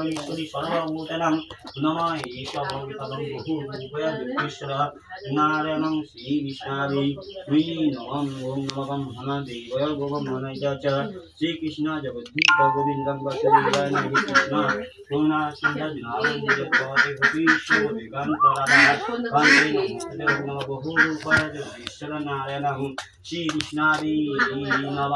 ईश्वरी सर्वभूतानां नमः ईश भगवतं बहुरूपया नारायणं श्रीविष्णावे नमः ओं नमः महादेवाय भगवानाय च श्रीकृष्ण जगद्गुरु गोविन्दं वासुदेवाय नमः कृष्ण पूर्णाचन्द्रनामोजगते गोपीश्वर वेदान्तराधा वन्दे नमः बहुरूपाय ईश्वर नारायणं श्रीविष्णावे नमः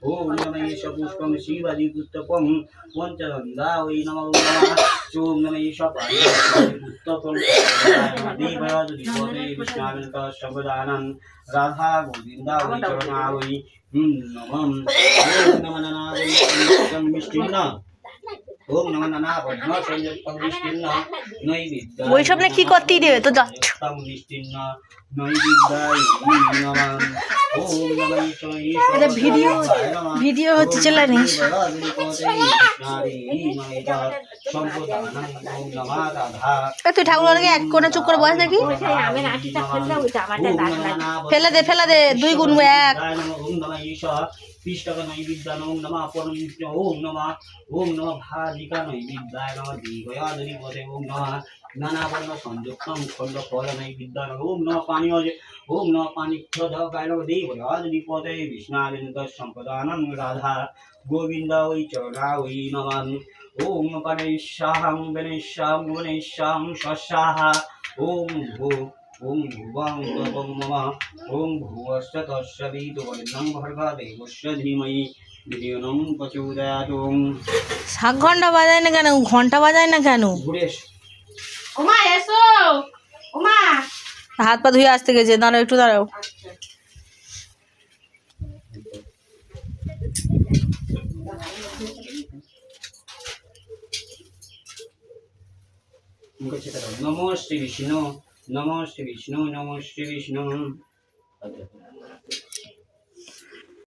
ओम नमः पुष्पं शिवादिपुत्रपं पंचगंगा वै नमो नमः ओम नमः पुस्तकं देवयादि विष्णाविनत शब्दानं राधा गोविंदा वै चरणा वै नमः ओम नमः नारायण मिष्टिन्न ओम नमः नारायण भज्म संयुक्तं मिष्टिन्न नैवेद्य ওই সব না কি করতেই দেবে তো যাচ্ছ मिष्टिन्न नैवेद्याय नमः আরে ভিডিও হচ্ছে চলে নিস তুই ঠাকুরকে এক কোণে চুপ করে বস দেখি ফেলে দে 2 গুণ 1 পিষ্টকা নৈবিদ্যান ওম নমঃ পরমবিষ্ণু ওম নমঃ ভাজিকা নৈবিদ্যায় নমঃ দিগয়াদরি পদে ওম নমঃ নানা বর্ণ সংযুক্তম খণ্ড ফল নৈবিদ্যান ওম নমঃ পানীয় ओम नमः पानिक्षदाय नमः देवयादि पदे विष्णाविनत संपदानं राधा गोविंद वै चरणा वै नमः ओम गणेशाहं गणेशां स्वस्वाहा ओम भुवं तवं नमः ओम भुवस्य तस्य विदुर्वरेण्यं भर्गदेवस्य धीमहि धियो प्रचोदयात् শাক ঘন্টা বাজায় না কেন ঘন্টা বাজায় না কেন ওমা এসো ওমা হাত পা ধুয়ে আসতে গেছে দাঁড়াও একটু দাঁড়াও नमो श्री विष्णु नमो श्री विष्णु नमो श्री विष्णु